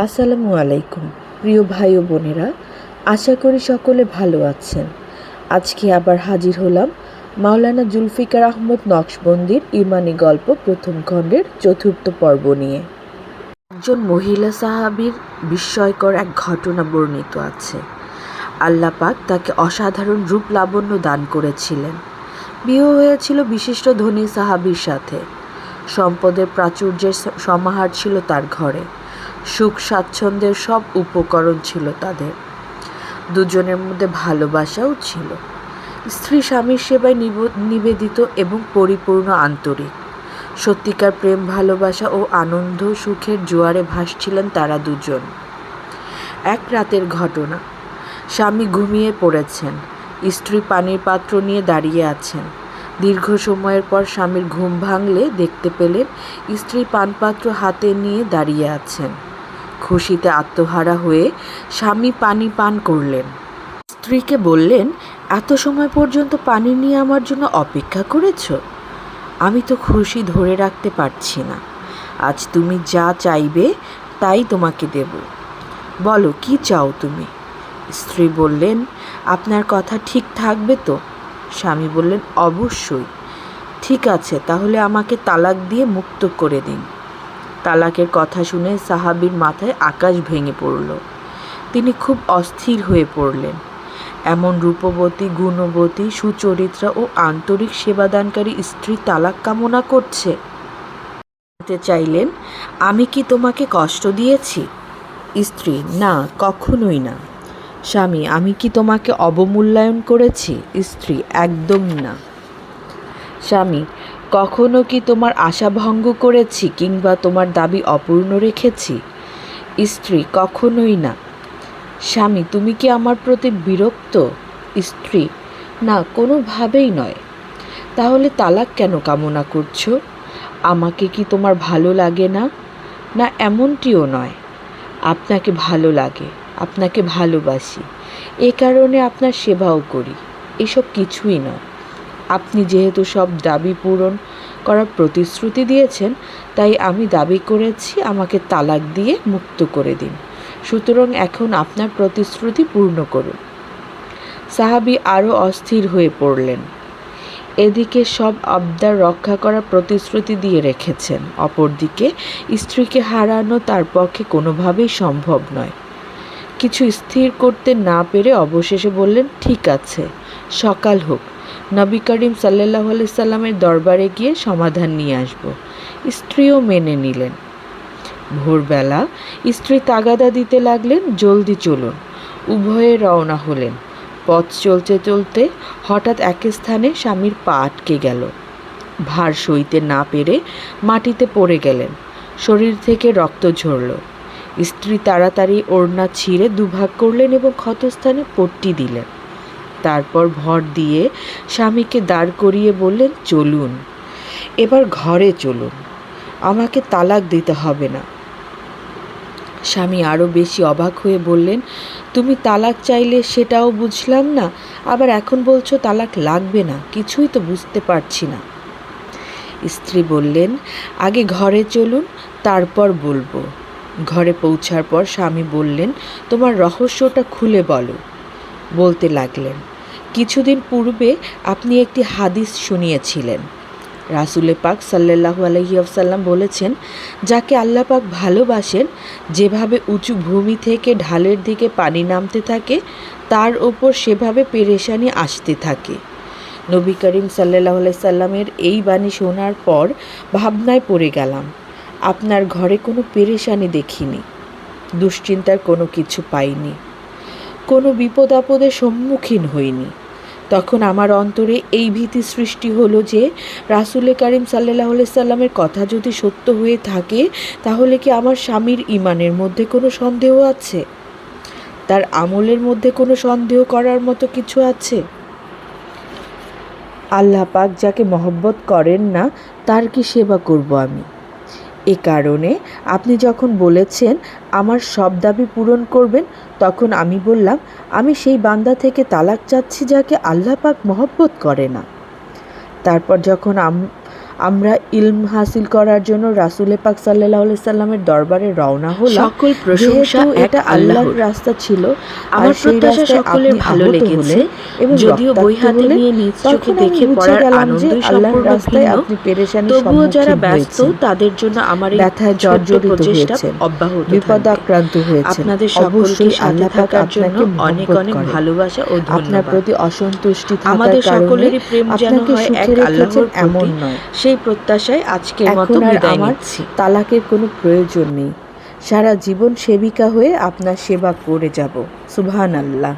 আসসালামু আলাইকুম প্রিয় ভাই ও বোনেরা, আশা করি সকলে ভালো আছেন। আজকে আবার হাজির হলাম মাওলানা জুলফিকার আহমদ নকশবন্দির ইমানি গল্প প্রথম খণ্ডের চতুর্থ পর্ব নিয়ে। একজন মহিলা সাহাবীর বিস্ময়কর এক ঘটনা বর্ণিত আছে। আল্লাহ পাক তাকে অসাধারণ রূপ লাবণ্য দান করেছিলেন। বিয়ে হয়েছিল বিশিষ্ট ধনী সাহাবীর সাথে। সম্পদের প্রাচুর্যের সমাহার ছিল তার ঘরে। সুখ স্বাচ্ছন্দ্যের সব উপকরণ ছিল তাদের। দুজনের মধ্যে ভালোবাসাও ছিল। স্ত্রী স্বামীর সেবায় নিবেদিত এবং পরিপূর্ণ আন্তরিক। সত্যিকার প্রেম, ভালোবাসা ও আনন্দ সুখের জোয়ারে ভাসছিলেন তারা দুজন। এক রাতের ঘটনা। স্বামী ঘুমিয়ে পড়েছেন। স্ত্রী পানির পাত্র নিয়ে দাঁড়িয়ে আছেন। দীর্ঘ সময়ের পর স্বামীর ঘুম ভাঙলে দেখতে পেলেন স্ত্রী পানপাত্র হাতে নিয়ে দাঁড়িয়ে আছেন। খুশিতে আত্মহারা হয়ে স্বামী পানি পান করলেন। স্ত্রীকে বললেন, এত সময় পর্যন্ত পানি নিয়ে আমার জন্য অপেক্ষা করেছ? আমি তো খুশি ধরে রাখতে পারছি না। আজ তুমি যা চাইবে তাই তোমাকে দেব। বলো, কি চাও তুমি? স্ত্রী বললেন, আপনার কথা ঠিক থাকবে তো? স্বামী বললেন, অবশ্যই। ঠিক আছে, তাহলে আমাকে তালাক দিয়ে মুক্ত করে দিন। তালাকের কথা শুনে সাহাবীর মাথায় আকাশ ভেঙে পড়ল। তিনি খুব অস্থির হয়ে পড়লেন। এমন রূপবতী, গুণবতী, সুচরিত্রা ও আন্তরিক সেবাদানকারী স্ত্রী তালাক কামনা করছে। বলতে চাইলেন, আমি কি তোমাকে কষ্ট দিয়েছি? স্ত্রী, না, কখনোই না। স্বামী, আমি কি তোমাকে অবমূল্যায়ন করেছি? স্ত্রী, একদম না। স্বামী, কখনো কি তোমার আশা ভঙ্গ করেছি কিংবা তোমার দাবি অপূর্ণ রেখেছি? স্ত্রী, কখনোই না। স্বামী, তুমি কি আমার প্রতি বিরক্ত? স্ত্রী, না, কোনোভাবেই নয়। তাহলে তালাক কেন কামনা করছো? আমাকে কি তোমার ভালো লাগে না? না, এমনটিও নয়। আপনাকে ভালো লাগে, আপনাকে ভালোবাসি, এ কারণে আপনার সেবাও করি। এসব কিছুই নয়। আপনি যেহেতু সব দাবি পূরণ করার প্রতিশ্রুতি দিয়েছেন, তাই আমি দাবি করেছি আমাকে তালাক দিয়ে মুক্ত করে দিন। সুতরাং এখন আপনার প্রতিশ্রুতি পূর্ণ করুন। সাহাবী আরও অস্থির হয়ে পড়লেন। এদিকে সব আবদার রক্ষা করার প্রতিশ্রুতি দিয়ে রেখেছেন, অপরদিকে স্ত্রীকে হারানো তার পক্ষে কোনোভাবেই সম্ভব নয়। কিছু স্থির করতে না পেরে অবশেষে বললেন, ঠিক আছে, সকাল হোক, নবী করিম সাল্লাল্লাহু আলাইহি সাল্লামের দরবারে গিয়ে সমাধান নিয়ে আসব। স্ত্রীও মেনে নিলেন। ভোরবেলা স্ত্রী তাগাদা দিতে লাগলেন, জলদি চলুন। উভয়ে রওনা হলেন। পথ চলতে চলতে হঠাৎ এক স্থানে স্বামীর পা আটকে গেল। ভার সইতে না পেরে মাটিতে পড়ে গেলেন। শরীর থেকে রক্ত ঝরল। স্ত্রী তাড়াতাড়ি ওড়না ছিঁড়ে দুভাগ করলেন এবং ক্ষতস্থানে পট্টি দিলেন। তারপর ভর দিয়ে স্বামীকে দাঁড় করিয়ে বললেন, চলুন, এবার ঘরে চলুন, আমাকে তালাক দিতে হবে না। স্বামী আরও বেশি অবাক হয়ে বললেন, তুমি তালাক চাইলে সেটাও বুঝলাম না, আবার এখন বলছো তালাক লাগবে না, কিছুই তো বুঝতে পারছি না। স্ত্রী বললেন, আগে ঘরে চলুন, তারপর বলবো। ঘরে পৌঁছার পর স্বামী বললেন, তোমার রহস্যটা খুলে বলো। বলতে লাগলেন, কিছুদিন পূর্বে আপনি একটি হাদিস শুনিয়েছিলেন। রাসূলে পাক সাল্লাল্লাহু আলাইহি ওয়াসাল্লাম বলেছেন, যাকে আল্লাহ পাক ভালোবাসেন, যেভাবে উঁচু ভূমি থেকে ঢালের দিকে পানি নামতে থাকে, তার ওপর সেভাবে পেরেশানি আসতে থাকে। নবী করিম সাল্লাল্লাহু আলাইহি সাল্লামের এই বাণী শোনার পর ভাবনায় পড়ে গেলাম। আপনার ঘরে কোনো পেরেশানি দেখিনি, দুশ্চিন্তার কোনো কিছু পাইনি, কোনো বিপদ আপদের সম্মুখীন হইনি। তখন আমার অন্তরে এই ভীতি সৃষ্টি হলো যে রাসূলে কারীম সাল্লাল্লাহু আলাইহি সাল্লামের কথা যদি সত্য হয়ে থাকে, তাহলে কি আমার স্বামীর ঈমানের মধ্যে কোনো সন্দেহ আছে? তার আমলের মধ্যে কোনো সন্দেহ করার মতো কিছু আছে? আল্লাহ পাক যাকে মহব্বত করেন না, তার কি সেবা করব আমি? এ কারণে আপনি যখন বলেছেন আমার সব দাবি পূরণ করবেন, তখন আমি বললাম, আমি সেই বান্দা থেকে তালাক চাচ্ছি যাকে আল্লাহ পাক মহব্বত করে না। তারপর যখন আমরা ইলম হাসিল করার জন্য রাসূল পাক সাল্লাল্লাহু আলাইহি সাল্লামের দরবারে রওনা হলাম। সকল প্রশংসা যেহেতু এটা আল্লাহর রাস্তা ছিল, আর সেই রাস্তায় সকলের ভালো লেগেছে এবং যদিও বই হাতে নিয়ে নিজ চোখে দেখে পড়ার আনন্দই সম্পূর্ণ ভিন্ন, আপনি পেরেশানির তবুও যারা সম্মুখীন ব্যস্ত হয়েছেন, তাদের জন্য আমার এই ব্যথায় ছোট্ট জর্জরিত প্রচেষ্টা হয়েছেন, অব্যাহত বিপদাক্রান্ত হয়েছেন, আপনাদের অবশ্যই সকলকে সাথে আল্লাহ পাক থাকার জন্য আপনাকে অনেক মহব্বত অনেক করেন। ভালোবাসা ও আপনার ধন্যবাদ। প্রতি অসন্তুষ্টি থাকার আমাদের কারণে সকলেরই প্রেম যেন আপনাকে হয় এক সুখে রেখেছেন আল্লাহর এমন প্রতি, নয়। সেই প্রত্যাশায় আজকের মতো এখন আর বিদায় আমার নিচ্ছি। তালাকের কোনো প্রয়োজন নেই। সারা জীবন সেবিকা হয়ে আপনার সেবা করে যাব। সুবহানাল্লাহ।